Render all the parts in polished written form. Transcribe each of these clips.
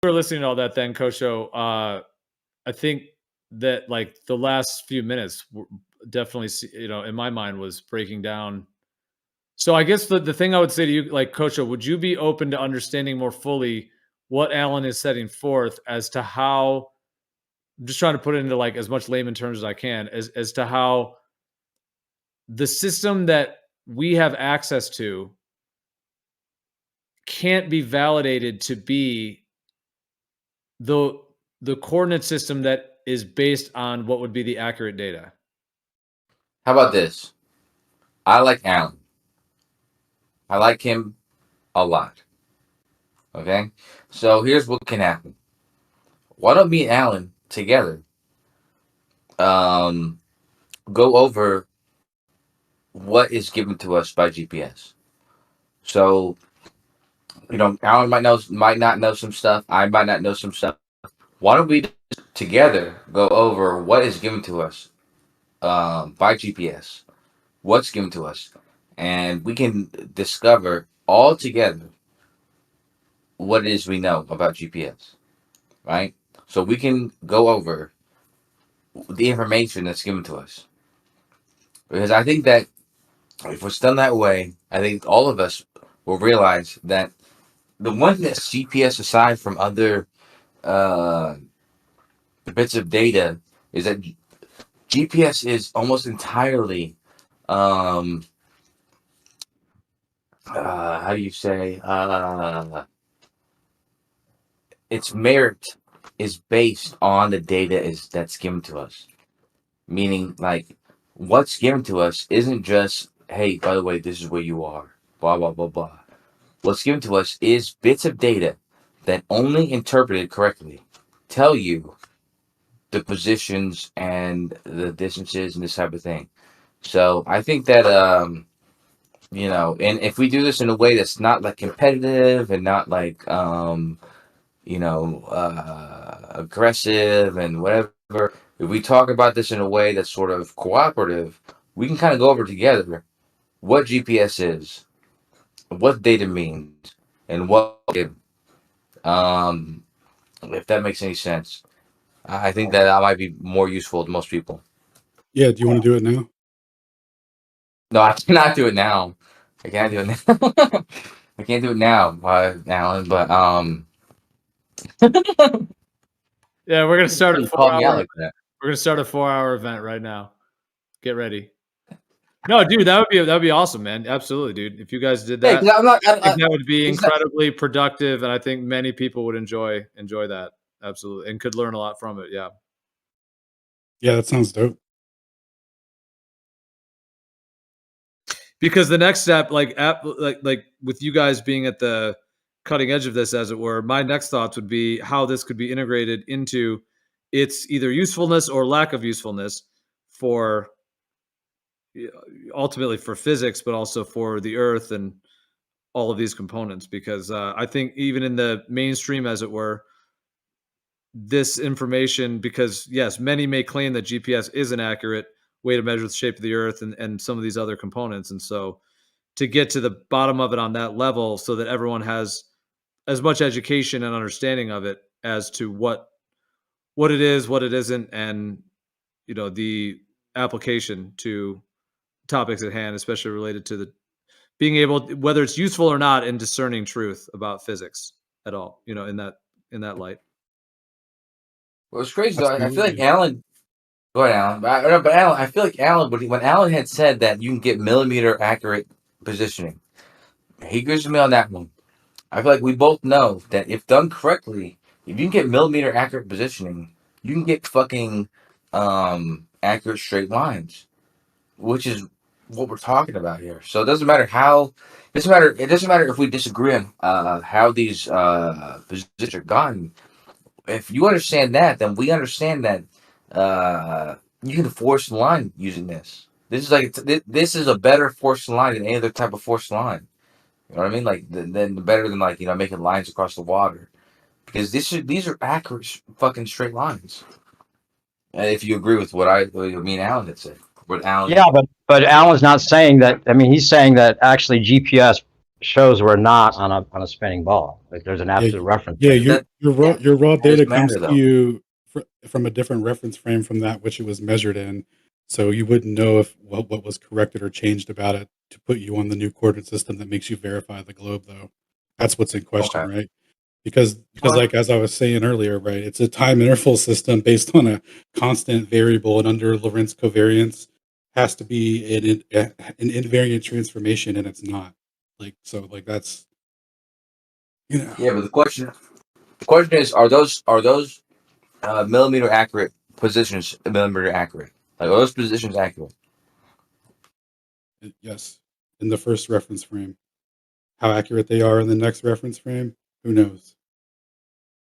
We were listening to all that then, Kosho. I think that like the last few minutes were definitely, in my mind was breaking down. So I guess the thing I would say to you, like Kosho, would you be open to understanding more fully what Alan is setting forth as to how, I'm just trying to put it into like as much layman terms as I can, as to how the system that we have access to can't be validated to be the coordinate system that is based on what would be the accurate data. How about this? I like Alan. I like him a lot. Okay? So here's what can happen. Why don't me and Alan together go over what is given to us by GPS? So, Alan might not know some stuff. I might not know some stuff. Why don't we together go over what is given to us by GPS? What's given to us, and we can discover all together what it is we know about GPS, right? So we can go over the information that's given to us, because I think that if it's done that way, I think all of us will realize that the one that's GPS aside from other uh, bits of data is that GPS is almost entirely um, how do you say its merit is based on the data that's given to us. Meaning, like, what's given to us isn't just, hey, by the way, this is where you are, blah blah blah blah. What's given to us is bits of data that, only interpreted correctly, tell you the positions and the distances and this type of thing. So I think that and if we do this in a way that's not like competitive and not like aggressive and whatever. If we talk about this in a way that's sort of cooperative, we can kind of go over together what GPS is, what data means, and um, if that makes any sense. I think that might be more useful to most people. Yeah, do you want to do it now? No, I cannot do it now. I can't do it now. I can't do it now, Alan. But Yeah, we're gonna start a you called me out 4-hour. like that. We're gonna start a 4-hour event right now. Get ready. No, dude, that'd be awesome, man. Absolutely, dude. If you guys did Hey, that, 'cause I'm not. I think that would be It's not. incredibly productive, and I think many people would enjoy that. Absolutely, and could learn a lot from it. Yeah. Yeah, that sounds dope. Because the next step, like with you guys being at the cutting edge of this, as it were, my next thoughts would be how this could be integrated into its either usefulness or lack of usefulness for ultimately for physics, but also for the Earth and all of these components. Because I think even in the mainstream, as it were, this information, because yes, many may claim that GPS is an accurate way to measure the shape of the Earth and some of these other components, and so to get to the bottom of it on that level so that everyone has as much education and understanding of it as to what it is, what it isn't, and the application to topics at hand, especially related to the being able, whether it's useful or not, in discerning truth about physics at all, in that light. Well, it's crazy though. I feel like Absolutely. Alan. Go ahead, Alan. But Alan, I feel like Alan, when Alan had said that you can get millimeter accurate positioning, he agrees with me on that one. I feel like we both know that if done correctly, if you can get millimeter accurate positioning, you can get fucking accurate straight lines, which is what we're talking about here. So it doesn't matter how. It doesn't matter if we disagree on how these positions are gotten. If you understand that, then we understand that you can force the line using this. This is a better forced line than any other type of forced line. You know what I mean? Like then better than like making lines across the water, because these are accurate fucking straight lines. And if you agree with what me and Alan had said, what Alan. Yeah, but Alan's not saying that. I mean, he's saying that actually GPS shows we're not on a spinning ball. Like there's an absolute reference. Yeah, frame. your raw data doesn't matter, comes to though. you from a different reference frame from that which it was measured in. So you wouldn't know if what was corrected or changed about it to put you on the new coordinate system that makes you verify the globe, though. That's what's in question, Okay. right? Because Well, like as I was saying earlier, right, it's a time interval system based on a constant variable, and under Lorentz covariance has to be an invariant transformation, and it's not. Like so, like that's yeah, but the question is, are those millimeter accurate positions millimeter accurate? Like, are those positions accurate? Yes, in the first reference frame. How accurate they are in the next reference frame, who knows?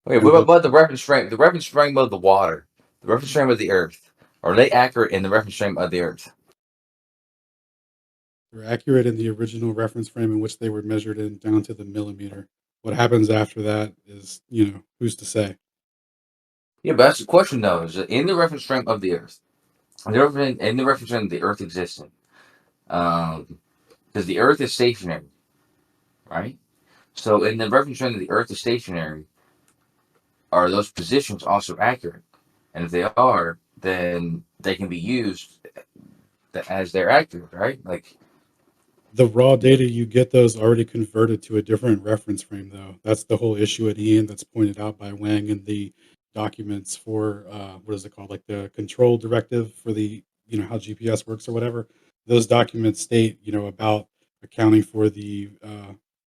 Okay, what about the reference frame? The reference frame of the water, the reference frame of the Earth. Are they accurate in the reference frame of the Earth? They're accurate in the original reference frame in which they were measured in down to the millimeter. What happens after that is, who's to say? Yeah, but that's the question, though. Is that in the reference frame of the Earth, in the reference frame of the Earth existing, because the Earth is stationary, right? So in the reference frame of the Earth is stationary, are those positions also accurate? And if they are, then they can be used as they're accurate, right? Like, The raw data you get those already converted to a different reference frame, though. That's the whole issue at the end that's pointed out by Wang in the documents for what is it called, like the control directive for the how GPS works or whatever. Those documents state about accounting for the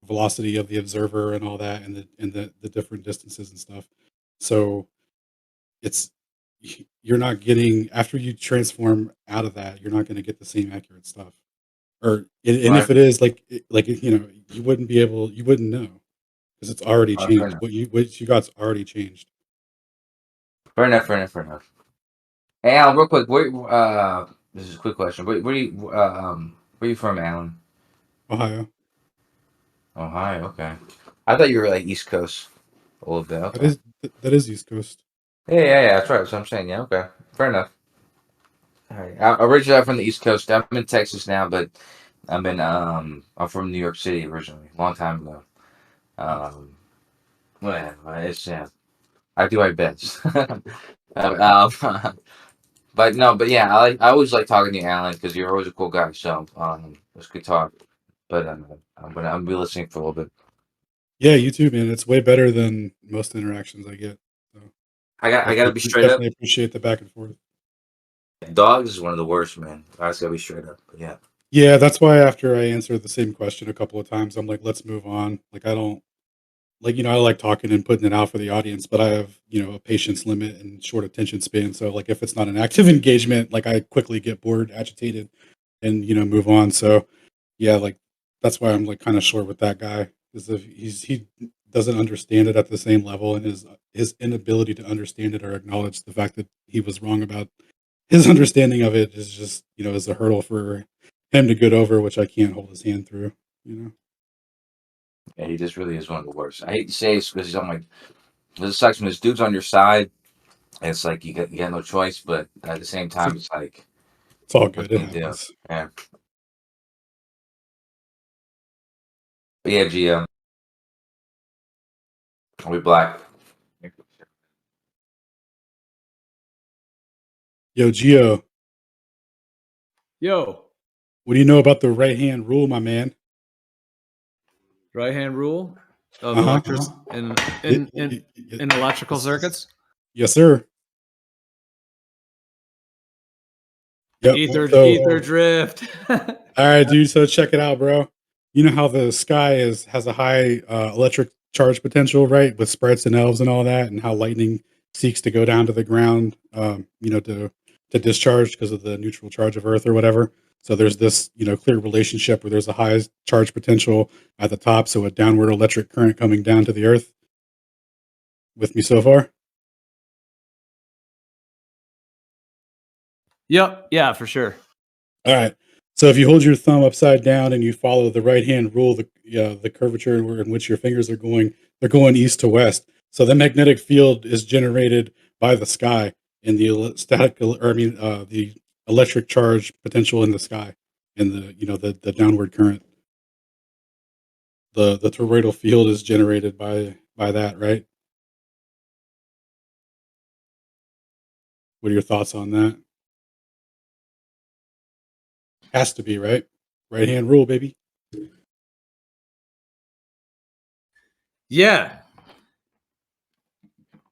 velocity of the observer and all that, and the different distances and stuff. So it's you're not getting after you transform out of that, you're not going to get the same accurate stuff. Or and right? if it is like you wouldn't you wouldn't know because it's already Fair changed. enough. What you got's already changed. Fair enough. Fair enough. Fair enough. Hey, Alan, real quick. This is a quick question. Where you from, Alan? Ohio. Ohio. Okay. I thought you were like East Coast a little bit. That Okay. is that is East Coast. Yeah. That's right. That's what I'm saying. Yeah. Okay. Fair enough. All right. I'm originally from the East Coast. I'm in Texas now, but I'm from New York City originally, a long time ago. Um, well, it's I do my best. But no, but yeah, I always like talking to you, Alan, because you're always a cool guy. So it's good talk. But I'm be listening for a little bit. Yeah, you too, man. It's way better than most interactions I get. So I gotta be straight up. definitely appreciate the back and forth. Dogs is one of the worst, man. I just gotta be straight up. But yeah. Yeah, that's why after I answered the same question a couple of times, I'm like, let's move on. Like I don't like I like talking and putting it out for the audience, but I have a patience limit and short attention span. So like if it's not an active engagement, like I quickly get bored, agitated, and move on. So yeah, like that's why I'm like kind of short with that guy, is if he doesn't understand it at the same level, and his inability to understand it or acknowledge the fact that he was wrong about his understanding of it is just is a hurdle for him to get over, which I can't hold his hand through. You know. Yeah, he just really is one of the worst. I hate to say it because I'm like, this sucks when this dude's on your side. And it's like you got no choice, but at the same So time, it's like, it's all what good. It can you do? happens. Yeah. But yeah, GM, we black. Yo, Gio, Yo, what do you know about the right hand rule, my man? right hand rule of Uh huh. electric in Uh-huh. in electrical circuits. Yes, sir. Yep. Ether drift. All right, dude. So check it out, bro. You know how the sky has a high electric charge potential, right? With sprites and elves and all that, and how lightning seeks to go down to the ground, to discharge because of the neutral charge of Earth or whatever. So there's this, clear relationship where there's a high charge potential at the top, so a downward electric current coming down to the Earth. With me so far? Yep. Yeah, for sure. All right. So if you hold your thumb upside down and you follow the right hand rule, the curvature in which your fingers are going, they're going east to west. So the magnetic field is generated by the sky and the electric charge potential in the sky and the downward current. the toroidal field is generated by that, right? What are your thoughts on that? Has to be, right? Right hand rule, baby. Yeah.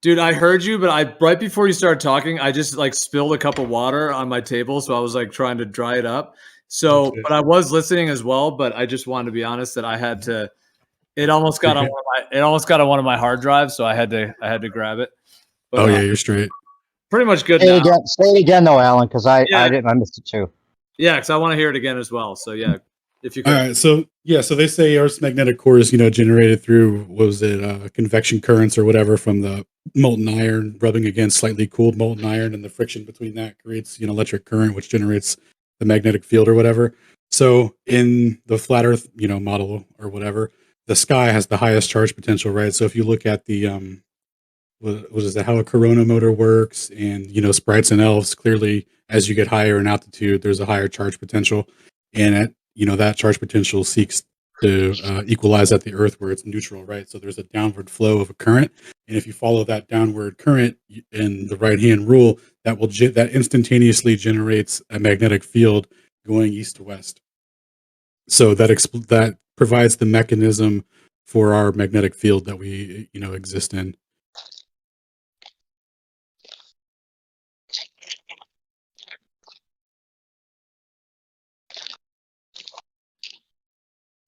Dude, I heard you, but right before you started talking, I just like spilled a cup of water on my table, so I was like trying to dry it up. So, Okay. but I was listening as well, but I just wanted to be honest that I had to. It almost got on one of my hard drives, so I had to grab it. But Oh yeah, you're straight. pretty much good Say it now. again. Say it again, though, Alan, because I Yeah. missed it too. Yeah, because I want to hear it again as well. So yeah, if you All could. right, so they say Earth's magnetic core is generated through, what was it, convection currents or whatever from the molten iron rubbing against slightly cooled molten iron, and the friction between that creates electric current, which generates the magnetic field or whatever. So in the flat Earth model or whatever, the sky has the highest charge potential, right? So if you look at the what is that, how a corona motor works, and sprites and elves, clearly as you get higher in altitude, there's a higher charge potential, and at that charge potential seeks to equalize at the Earth where it's neutral, right? So there's a downward flow of a current, and if you follow that downward current in the right hand rule, that instantaneously generates a magnetic field going east to west. So that provides the mechanism for our magnetic field that we exist in.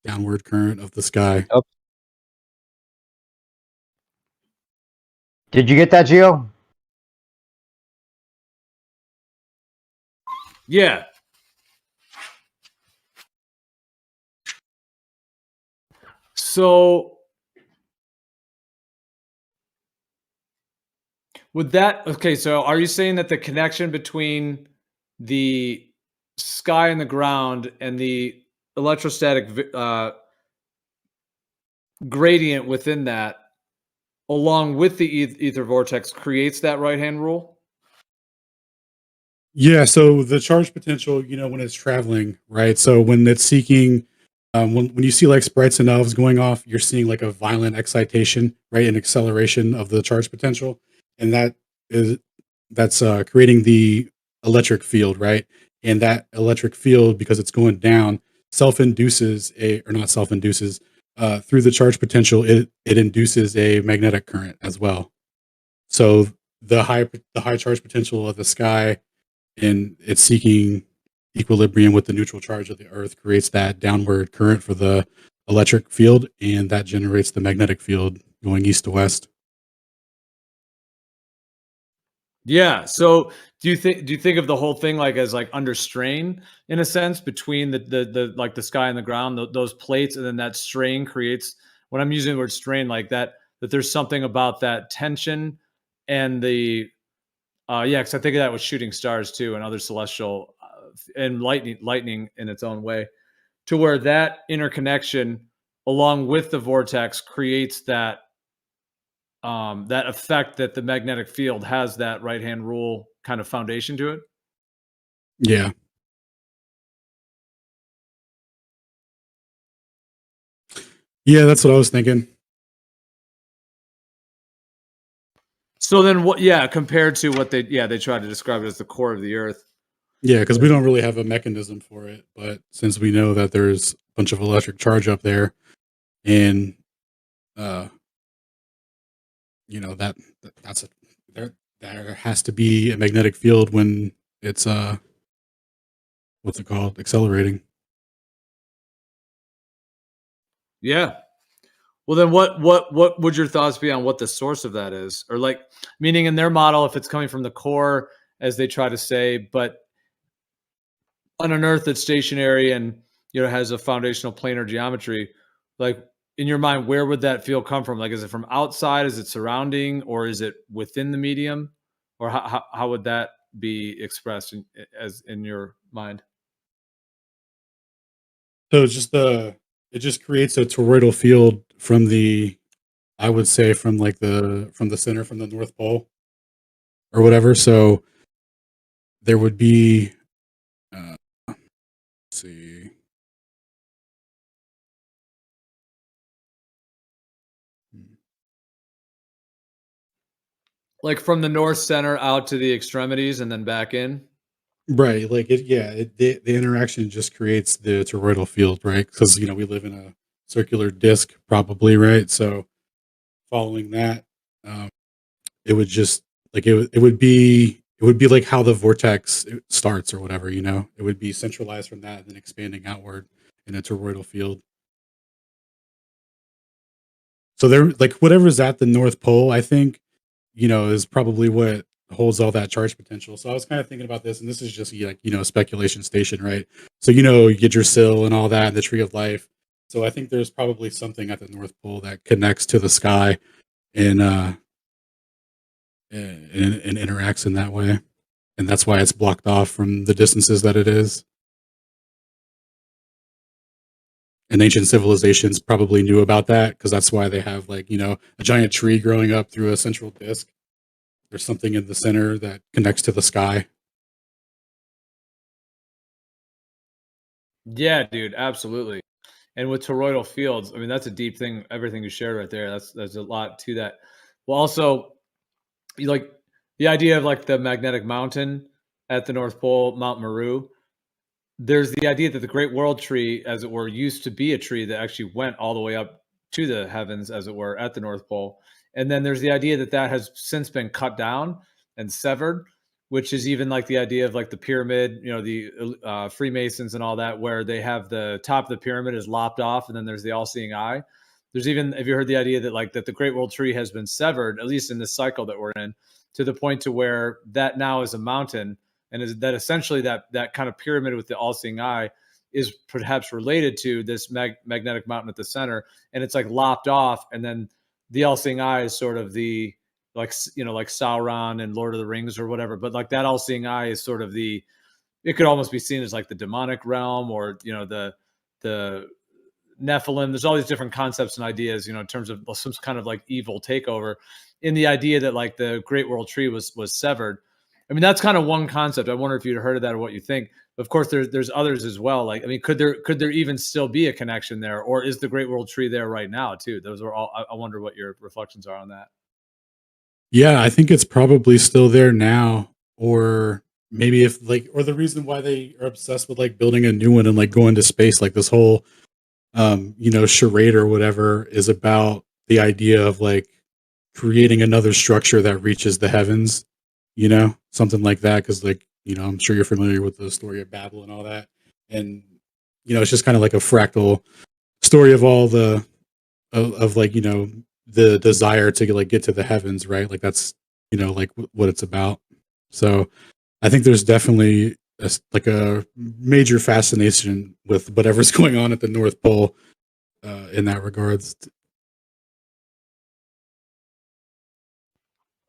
Downward current of the sky. Oh. Did you get that, Gio? Yeah. So would that okay? So are you saying that the connection between the sky and the ground and the electrostatic gradient within that, along with the ether vortex, creates that right hand rule? Yeah, so the charge potential, when it's traveling, right? So when it's seeking, when you see like sprites and elves going off, you're seeing like a violent excitation, right? An acceleration of the charge potential. And that's creating the electric field, right? And that electric field, because it's going down, through the charge potential, it induces a magnetic current as well. So the high charge potential of the sky, and it's seeking equilibrium with the neutral charge of the Earth, creates that downward current for the electric field, and that generates the magnetic field going east to west. Yeah. So do you think of the whole thing like as like under strain in a sense between the like the sky and the ground, those plates, and then that strain creates, when I'm using the word strain like that there's something about that tension and the yeah, because I think of that with shooting stars too and other celestial and lightning in its own way, to where that interconnection along with the vortex creates that effect that the magnetic field has that right hand rule kind of foundation to it. Yeah. Yeah, that's what I was thinking. So then what, yeah, compared to what they try to describe it as the core of the earth. Yeah, because we don't really have a mechanism for it, but since we know that there's a bunch of electric charge up there, and that's there has to be a magnetic field when it's what's it called, accelerating. Yeah. Well, then what would your thoughts be on what the source of that is? Or like, meaning in their model, if it's coming from the core, as they try to say, but on an earth that's stationary and has a foundational planar geometry, like in your mind, where would that field come from? Like, is it from outside? Is it surrounding? Or is it within the medium? Or how would that be expressed in your mind? So it just creates a toroidal field from I would say from the center, from the North Pole or whatever. So there would be, let's see, Like from the north center out to the extremities and then back in. Right, like the interaction just creates the toroidal field, right? Because we live in a circular disc, probably, right? So following that, um, it would just like it would be like how the vortex starts or whatever. It would be centralized from that and then expanding outward in a toroidal field. So there, like whatever's at the North Pole, I think, is probably what holds all that charge potential. So I was kind of thinking about this, and this is just like, speculation station, right? So, you get your sill and all that, and the tree of life. So I think there's probably something at the North Pole that connects to the sky and and interacts in that way. And that's why it's blocked off from the distances that it is. And ancient civilizations probably knew about that because that's why they have like, a giant tree growing up through a central disk. There's something in the center that connects to the sky. Yeah, dude, absolutely. And with toroidal fields, I mean, that's a deep thing. Everything you shared right there, there's a lot to that. Well, also, you like the idea of like the magnetic mountain at the North Pole, Mount Meru. There's the idea that the Great World Tree, as it were, used to be a tree that actually went all the way up to the heavens, as it were, at the North Pole. And then there's the idea that that has since been cut down and severed, which is even like the idea of like the pyramid, the Freemasons and all that, where they have the top of the pyramid is lopped off, and then there's the all-seeing eye. There's even, have you heard the idea that like that the Great World Tree has been severed, at least in this cycle that we're in, to the point to where that now is a mountain, and is that essentially that kind of pyramid with the all-seeing eye is perhaps related to this magnetic mountain at the center, and it's like lopped off, and then the all-seeing eye is sort of the like like Sauron and Lord of the Rings or whatever, but like that all-seeing eye is sort of it could almost be seen as like the demonic realm, or the Nephilim. There's all these different concepts and ideas, in terms of some kind of like evil takeover, in the idea that like the Great World Tree was severed. I mean, that's kind of one concept. I wonder if you'd heard of that or what you think. Of course, there's others as well. Like, I mean, could there even still be a connection there, or is the Great World Tree there right now too? Those are all. I wonder what your reflections are on that. Yeah, I think it's probably still there now, or maybe if like, or the reason why they are obsessed with like building a new one and like going to space, like this whole, charade or whatever is about the idea of like creating another structure that reaches the heavens, something like that. Cause like, I'm sure you're familiar with the story of Babel and all that. And, it's just kind of like a fractal story of all of like, the desire to like get to the heavens, right? Like that's, like what it's about. So I think there's definitely like a major fascination with whatever's going on at the North Pole in that regards.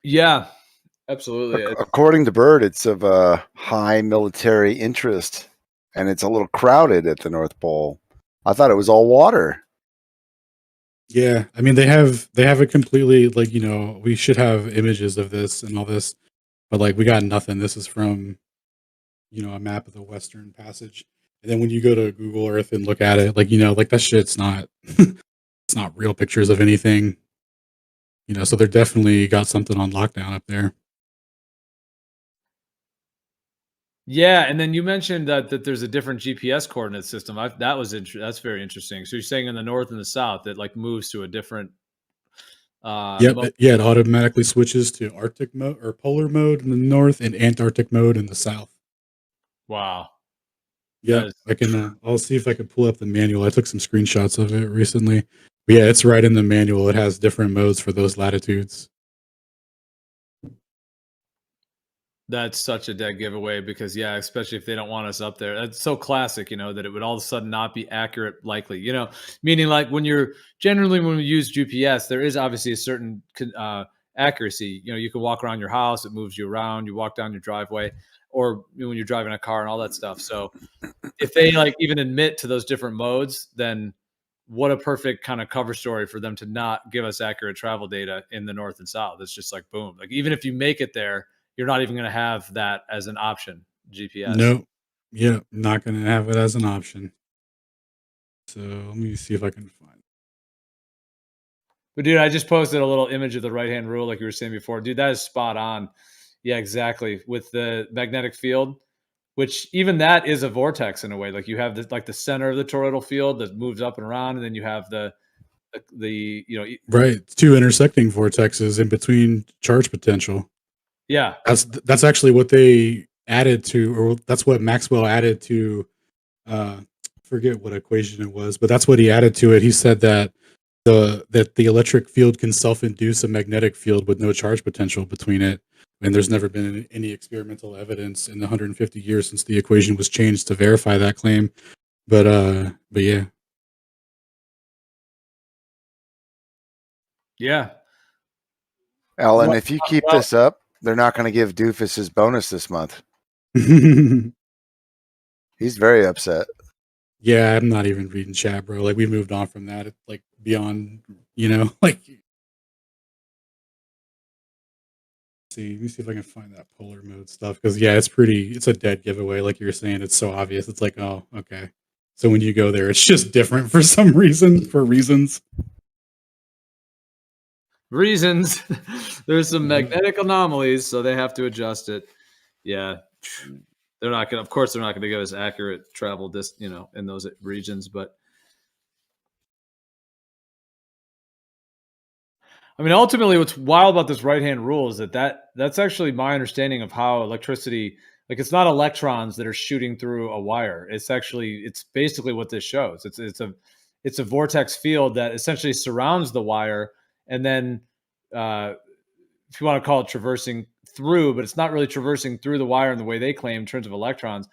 Yeah, absolutely. According to Bird, it's of high military interest, and it's a little crowded at the North Pole. I thought it was all water. Yeah, I mean they have a completely like we should have images of this and all this, but like we got nothing. This is from a map of the Western Passage, and then when you go to Google Earth and look at it, like like that shit's not it's not real pictures of anything. So they're definitely got something on lockdown up there. Yeah, and then you mentioned that there's a different GPS coordinate system. That's very interesting. So you're saying in the north and the south, it like moves to a different. It automatically switches to Arctic mode or polar mode in the north and Antarctic mode in the south. Wow. Yeah, I can. I'll see if I can pull up the manual. I took some screenshots of it recently. But yeah, it's right in the manual. It has different modes for those latitudes. That's such a dead giveaway because yeah, especially if they don't want us up there. That's so classic, that it would all of a sudden not be accurate likely, meaning like when we use GPS, there is obviously a certain accuracy. You can walk around your house, it moves you around, you walk down your driveway, or when you're driving a car and all that stuff. So if they like even admit to those different modes, then what a perfect kind of cover story for them to not give us accurate travel data in the north and south. It's just like, boom. Like even if you make it there, you're not even going to have that as an option, GPS. No, yeah, not going to have it as an option. So let me see if I can find. But dude, I just posted a little image of the right-hand rule, like you were saying before. Dude, that is spot on. Yeah, exactly. With the magnetic field, which even that is a vortex in a way. Like you have the center of the toroidal field that moves up and around, and then you have the Right. Two intersecting vortexes in between charge potential. yeah. That's actually what they added to, or that's what Maxwell added to. Forget what equation it was, but that's what he added to it. He said that the electric field can self-induce a magnetic field with no charge potential between it, and there's never been any experimental evidence in the 150 years since the equation was changed to verify that claim. But yeah. Yeah. Alan, Well, if you keep this up, they're not going to give Doofus his bonus this month. He's very upset. Yeah, I'm not even reading chat, bro. Like we moved on from that. It's like beyond, like. Let me see if I can find that polar mode stuff, because yeah, it's a dead giveaway. Like you were saying, it's so obvious. It's like, oh, okay. So when you go there, it's just different for some reason. For reasons. There's some magnetic anomalies, so they have to adjust it. Yeah. They're not going to, of course, they're not going to give us accurate travel in those regions, but I mean, ultimately what's wild about this right-hand rule is that's actually my understanding of how electricity, like it's not electrons that are shooting through a wire. It's basically what this shows. It's a vortex field that essentially surrounds the wire, and then if you want to call it traversing through, but it's not really traversing through the wire in the way they claim in terms of electrons.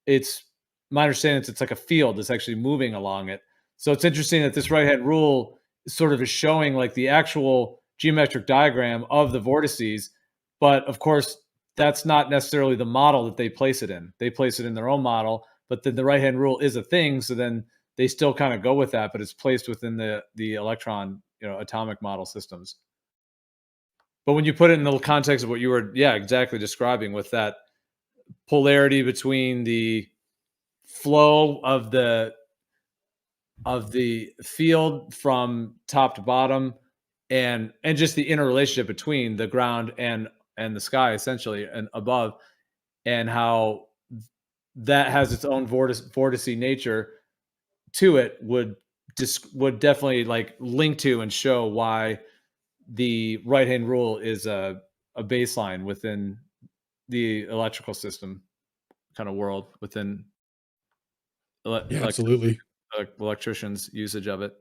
It's my understanding it's like a field that's actually moving along it. So it's interesting that this right-hand rule sort of is showing like the actual geometric diagram of the vortices, but of course that's not necessarily the model that they place it in. They place it in their own model, but then the right-hand rule is a thing, so then they still kind of go with that, but it's placed within the electron, atomic model systems. But when you put it in the context of what you were, exactly describing with that polarity between the flow of the field from top to bottom, and just the interrelationship between the ground and the sky, essentially, and above, and how that has its own vortice nature to it, would definitely like link to and show why the right hand rule is a baseline within the electrical system kind of world, within Yeah, absolutely. electricians' usage of it.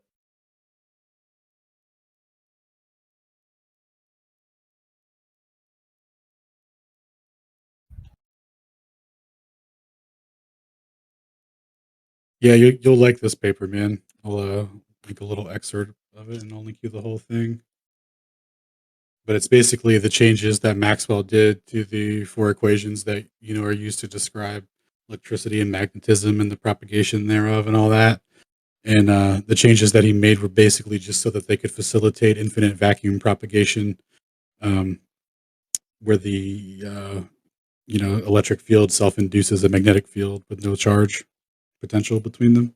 Yeah, you'll like this paper, man. I'll make a little excerpt of it, and I'll link you the whole thing. But it's basically the changes that Maxwell did to the four equations that are used to describe electricity and magnetism and the propagation thereof and all that. And the changes that he made were basically just so that they could facilitate infinite vacuum propagation, where the electric field self-induces a magnetic field with no charge potential between them.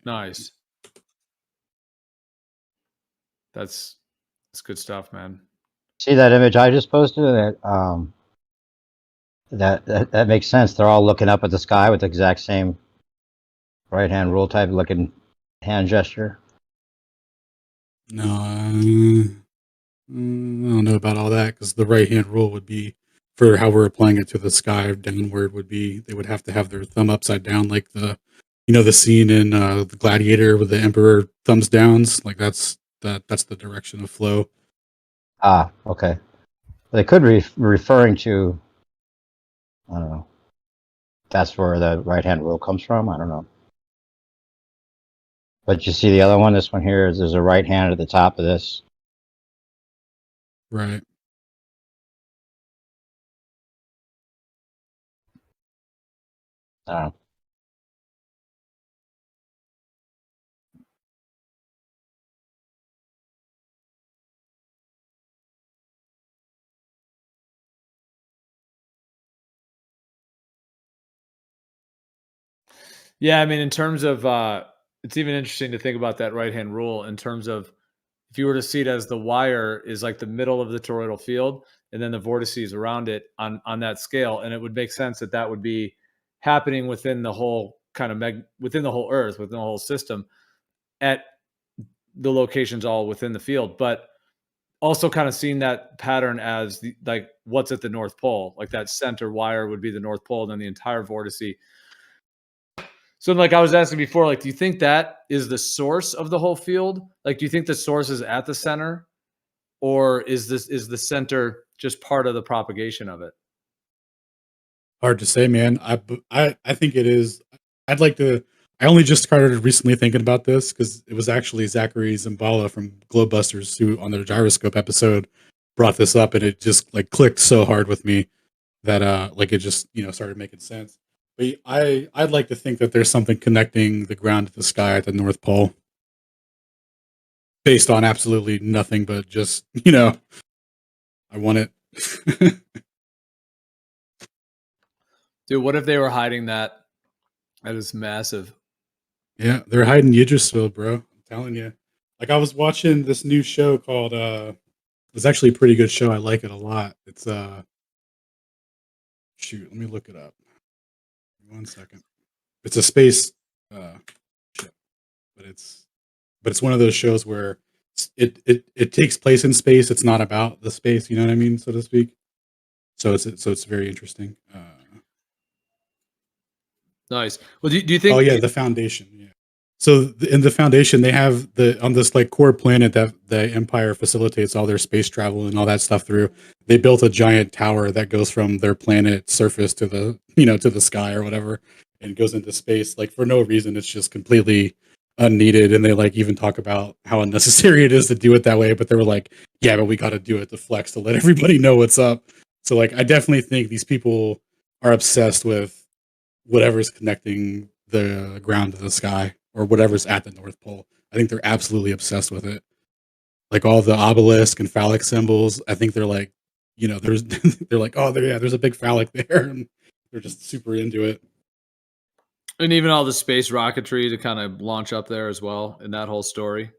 Nice. That's good stuff, man. See that image I just posted? That makes sense. They're all looking up at the sky with the exact same right-hand rule type looking hand gesture. No, I don't know about all that, because the right hand rule would be, for how we're applying it to the sky downward, would be they would have to have their thumb upside down, like the scene in the Gladiator with the Emperor thumbs downs. Like that's the direction of flow. Ah, okay. They could be referring to, I don't know. That's where the right-hand rule comes from. I don't know. But you see the other one. This one here is there's a right hand at the top of this. Right. I don't know. Yeah, I mean, in terms of, it's even interesting to think about that right-hand rule in terms of if you were to see it as the wire is like the middle of the toroidal field, and then the vortices around it on that scale, and it would make sense that that would be happening within the whole kind of within the whole Earth, within the whole system, at the locations all within the field, but also kind of seeing that pattern as like what's at the North Pole, like that center wire would be the North Pole, and then the entire vortice. So, like I was asking before, like, do you think that is the source of the whole field? Like, do you think the source is at the center, or is the center just part of the propagation of it? Hard to say, man. I think it is. I'd like to. I only just started recently thinking about this because it was actually Zachary Zimbala from Globebusters who, on their gyroscope episode, brought this up, and it just like clicked so hard with me that like it just started making sense. But I'd like to think that there's something connecting the ground to the sky at the North Pole, based on absolutely nothing but just I want it. Dude, what if they were hiding that? That is massive. Yeah, they're hiding Yggdrasil, bro. I'm telling you. Like I was watching this new show called it's actually a pretty good show. I like it a lot. It's shoot, let me look it up. 1 second. It's a space ship, but it's one of those shows where it takes place in space. It's not about the space, you know what I mean, so to speak. So it's very interesting. Nice. Well, do you think? Oh yeah, the Foundation. Yeah. So in the Foundation, they have on this like core planet that the Empire facilitates all their space travel and all that stuff through. They built a giant tower that goes from their planet surface to the to the sky or whatever, and goes into space like for no reason. It's just completely unneeded, and they like even talk about how unnecessary it is to do it that way. But they were like, yeah, but we got to do it to flex to let everybody know what's up. So like, I definitely think these people are obsessed with whatever's connecting the ground to the sky or whatever's at the North Pole. I think they're absolutely obsessed with it. Like all the obelisk and phallic symbols, I think they're like, there's they're like, oh, there's a big phallic there, and they're just super into it. And even all the space rocketry to kind of launch up there as well in that whole story,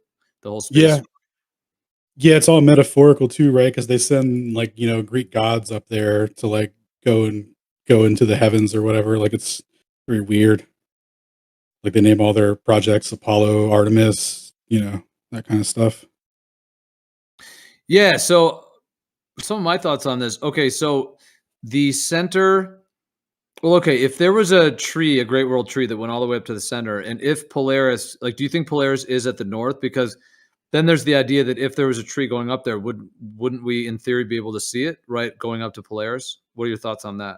the whole space. Yeah, yeah, it's all metaphorical too, right? Because they send like Greek gods up there to like go into the heavens or whatever. Like it's very weird. Like they name all their projects Apollo, Artemis, that kind of stuff. Yeah. So some of my thoughts on this. Okay, so the center. Well, okay, if there was a tree, a Great World Tree that went all the way up to the center, and if Polaris, like, do you think Polaris is at the north? Because then there's the idea that if there was a tree going up there, wouldn't we, in theory, be able to see it, right, going up to Polaris? What are your thoughts on that?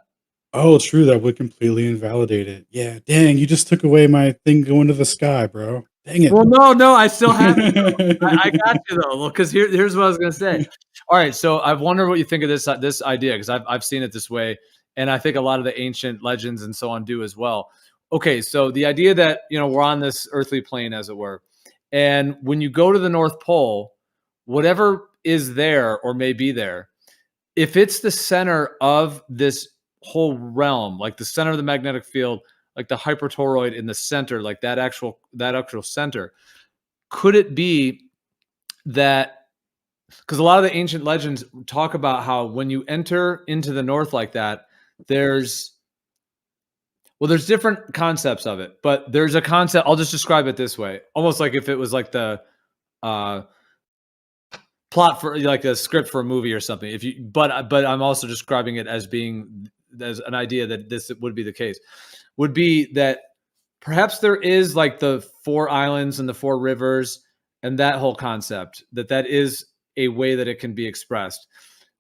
Oh, true. That would completely invalidate it. Yeah, dang, you just took away my thing going to the sky, bro. Dang it. Well, no, I still have it. I got you though. Because here's what I was gonna say. All right, so I wonder what you think of this idea because I've seen it this way, and I think a lot of the ancient legends and so on do as well. Okay, so the idea that we're on this earthly plane, as it were, and when you go to the North Pole, whatever is there or may be there, if it's the center of this whole realm, like the center of the magnetic field, like the hypertoroid in the center, like that actual center, could it be that, because a lot of the ancient legends talk about how when you enter into the north like that, there's different concepts of it, but there's a concept, I'll just describe it this way, almost like if it was like the plot for like a script for a movie or something. But I'm also describing it as being as an idea that this would be the case, would be that perhaps there is like the 4 islands and the 4 rivers and that whole concept, that is a way that it can be expressed.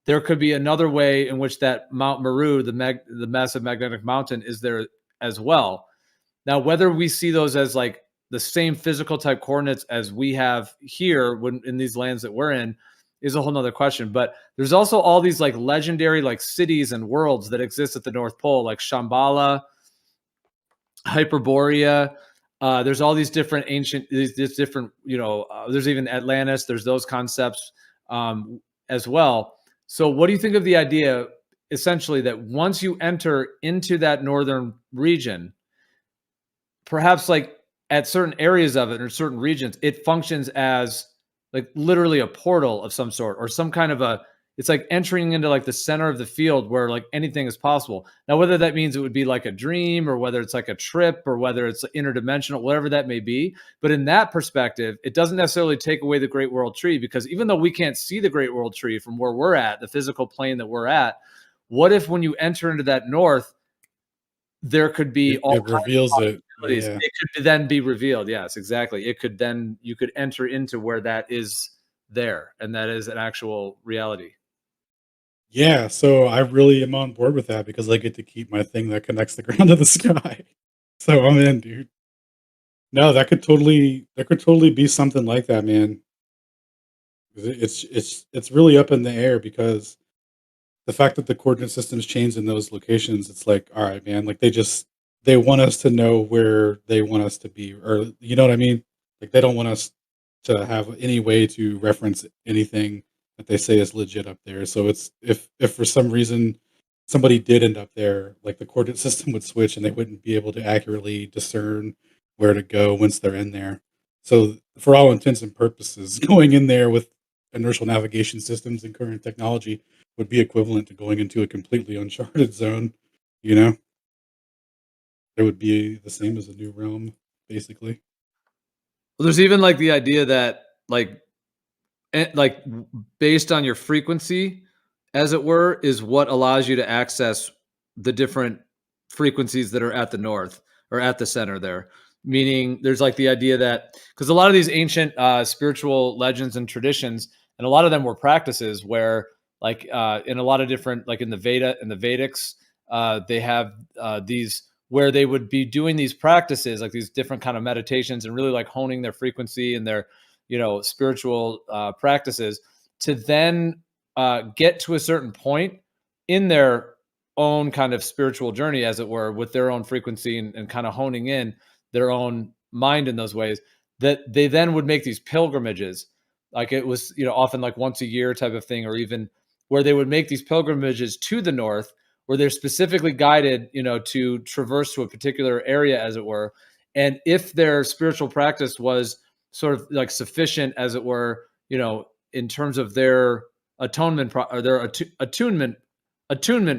There could be another way in which that Mount Meru, the massive magnetic mountain, is there as well. Now, whether we see those as like the same physical type coordinates as we have here when in these lands that we're in is a whole nother question. But there's also all these like legendary like cities and worlds that exist at the North Pole, like Shambhala, Hyperborea. There's all these different these different, there's even Atlantis. There's those concepts as well. So what do you think of the idea, essentially, that once you enter into that northern region, perhaps like at certain areas of it or certain regions, it functions as like literally a portal of some sort or some kind of it's like entering into like the center of the field where like anything is possible. Now, whether that means it would be like a dream or whether it's like a trip or whether it's interdimensional, whatever that may be. But in that perspective, it doesn't necessarily take away the Great World Tree, because even though we can't see the Great World Tree from where we're at, the physical plane that we're at, what if when you enter into that north, there could be all It reveals kinds of it. possibilities. Yeah. It could then be revealed. Yes, exactly. It could then, you could enter into where that is there, and that is an actual reality. Yeah, so I really am on board with that because I get to keep my thing that connects the ground to the sky. So I'm in, dude. No, that could totally be something like that, man. 'Cause it's really up in the air because the fact that the coordinate systems change in those locations, it's like, all right, man, like they want us to know where they want us to be, or you know what I mean? Like they don't want us to have any way to reference anything that they say is legit up there. So it's if for some reason somebody did end up there, like the coordinate system would switch and they wouldn't be able to accurately discern where to go once they're in there. So for all intents and purposes, going in there with inertial navigation systems and current technology would be equivalent to going into a completely uncharted zone, you know? It would be the same as a new realm, basically. Well, there's even like the idea that like based on your frequency, as it were, is what allows you to access the different frequencies that are at the north or at the center there. Meaning there's like the idea that, because a lot of these ancient spiritual legends and traditions, and a lot of them were practices where like in a lot of different, like in the Vedics, they have these where they would be doing these practices, like these different kind of meditations and really like honing their frequency and their, spiritual practices to then get to a certain point in their own kind of spiritual journey, as it were, with their own frequency and kind of honing in their own mind in those ways, that they then would make these pilgrimages. Like it was, often like once a year type of thing, or even where they would make these pilgrimages to the north, where they're specifically guided, to traverse to a particular area, as it were. And if their spiritual practice was sort of like sufficient, as it were, in terms of their atonement or their attunement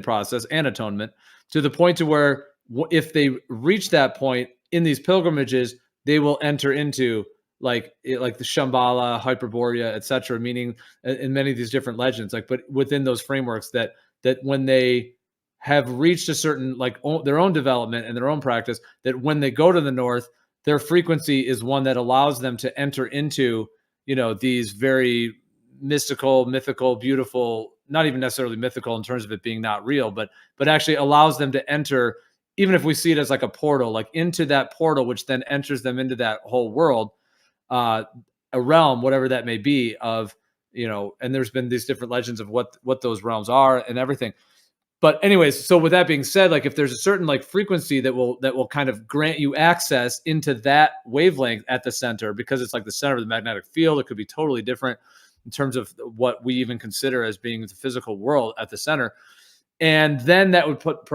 process and atonement, to the point to where if they reach that point in these pilgrimages, they will enter into like the Shambhala, Hyperborea, etc. Meaning in many of these different legends, like, but within those frameworks, that when they have reached a certain their own development and their own practice, that when they go to the north, their frequency is one that allows them to enter into these very mythical, beautiful, not even necessarily mythical in terms of it being not real, but actually allows them to enter, even if we see it as like a portal, like into that portal, which then enters them into that whole world, a realm, whatever that may be, of and there's been these different legends of what those realms are and everything. But anyways, so with that being said, like if there's a certain like frequency that will kind of grant you access into that wavelength at the center, because it's like the center of the magnetic field, it could be totally different in terms of what we even consider as being the physical world at the center. And then that would put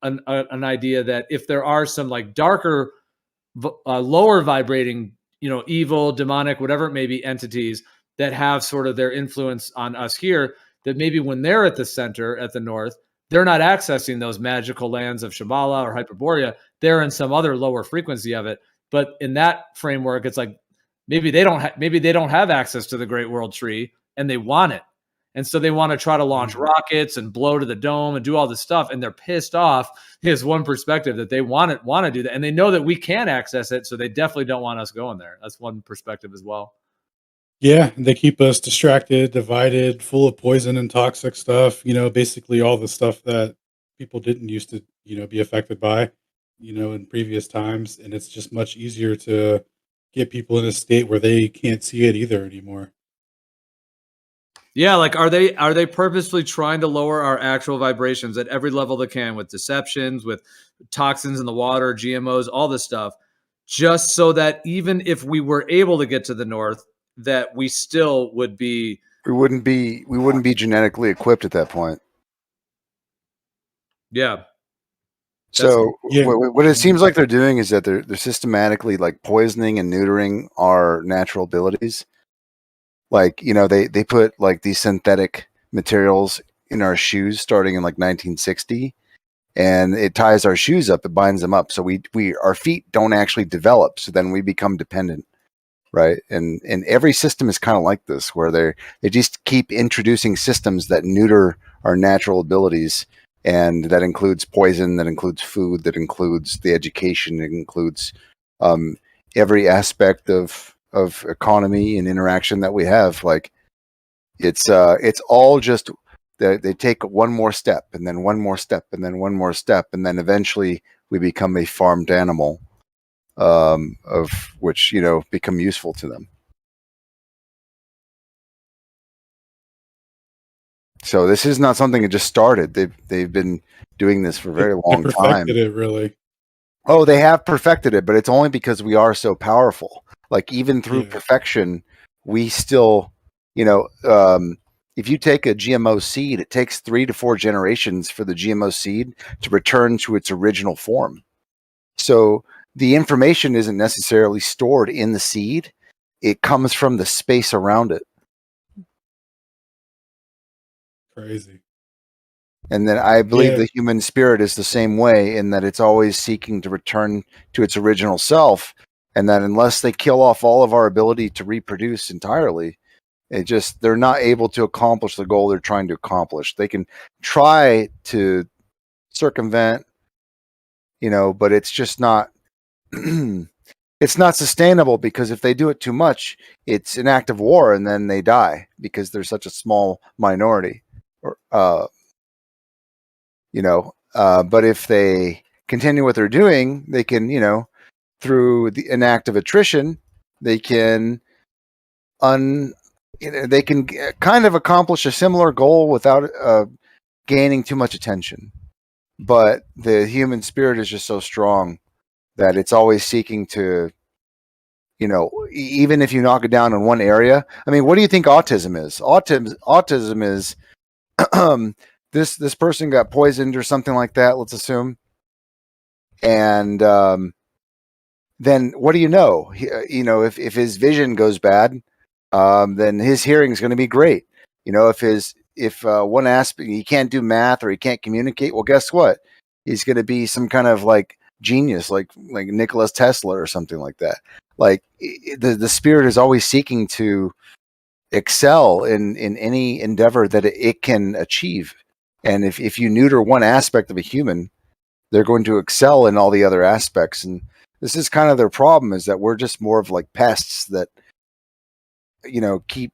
an idea that if there are some like darker, lower vibrating, evil, demonic, whatever it may be, entities that have sort of their influence on us here, that maybe when they're at the center, at the north, they're not accessing those magical lands of Shambhala or Hyperborea. They're in some other lower frequency of it. But in that framework, it's like maybe they don't have access to the Great World Tree, and they want it. And so they want to try to launch rockets and blow to the dome and do all this stuff. And they're pissed off. Here's one perspective, that they want to do that. And they know that we can access it. So they definitely don't want us going there. That's one perspective as well. Yeah, they keep us distracted, divided, full of poison and toxic stuff, basically all the stuff that people didn't used to, be affected by, in previous times. And it's just much easier to get people in a state where they can't see it either anymore. Yeah, like are they purposefully trying to lower our actual vibrations at every level they can, with deceptions, with toxins in the water, GMOs, all this stuff, just so that even if we were able to get to the north, that we still would be We wouldn't be genetically equipped at that point. Yeah. So Yeah. what it seems like they're doing is that they're systematically like poisoning and neutering our natural abilities. Like, you know, they put like these synthetic materials in our shoes starting in like 1960, and it ties our shoes up, it binds them up. So we our feet don't actually develop. So then we become dependent. Right. And every system is kind of like this, where they just keep introducing systems that neuter our natural abilities. And that includes poison, that includes food, that includes the education, it includes every aspect of economy and interaction that we have. Like it's all just they take one more step and then one more step and then one more step, and then eventually we become a farmed animal, of which, you know, become useful to them. So this is not something that just started. They've been doing this for a very long They time. perfected it, really. Oh, they have perfected it, but it's only because we are so powerful. Like even through perfection, we still, you know, if you take a GMO seed, it takes 3 to 4 generations for the GMO seed to return to its original form. So the information isn't necessarily stored in the seed. It comes from the space around it. Crazy. And then I believe Yeah. the human spirit is the same way, in that it's always seeking to return to its original self. And that unless they kill off all of our ability to reproduce entirely, they're not able to accomplish the goal they're trying to accomplish. They can try to circumvent, you know, but it's just not it's not sustainable, because if they do it too much, it's an act of war, and then they die because they're such a small minority. Or but if they continue what they're doing, they can, you know, through an act of attrition, they can they can kind of accomplish a similar goal without gaining too much attention. But the human spirit is just so strong that it's always seeking to, you know, even if you knock it down in one area. I mean, what do you think autism is? Autism is this person got poisoned or something like that, let's assume. And then what do you know? You know, if his vision goes bad, then his hearing is going to be great. You know, if one aspect, he can't do math or he can't communicate, well, guess what? He's going to be some kind of like genius, like Nikola Tesla or something like that. Like the spirit is always seeking to excel in any endeavor that it can achieve. And if you neuter one aspect of a human, they're going to excel in all the other aspects. And this is kind of their problem, is that we're just more of like pests that, you know, keep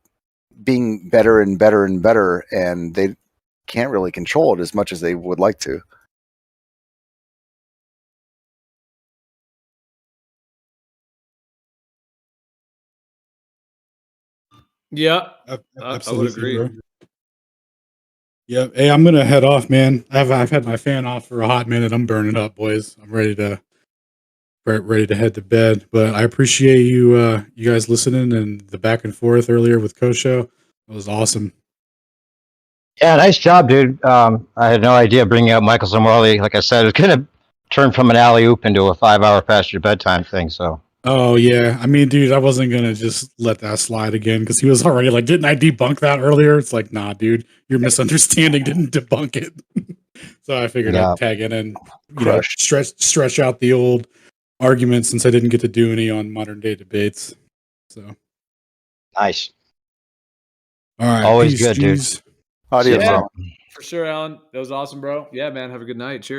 being better and better and better, and they can't really control it as much as they would like to. Yeah, I would Absolutely, agree. bro. Yeah. Hey, I'm gonna head off, man. I've had my fan off for a hot minute. I'm burning up, boys. I'm ready to head to bed. But I appreciate you guys listening, and the back and forth earlier with Kosho. It was awesome. Yeah, nice job, dude. I had no idea bringing up Michelson-Morley. Like I said, it kind of turned from an alley-oop into a 5-hour past your bedtime thing. So. Oh yeah, I mean, dude, I wasn't gonna just let that slide again, because he was already like, "Didn't I debunk that earlier?" It's like, nah, dude, your misunderstanding didn't debunk it. So I figured Yeah. I'd tag in and stretch out the old arguments, since I didn't get to do any on modern day debates. So Nice. all right, Always peace, good, dude. G's. Adios. Yeah, for sure, Alan. That was awesome, bro. Yeah, man. Have a good night. Cheers.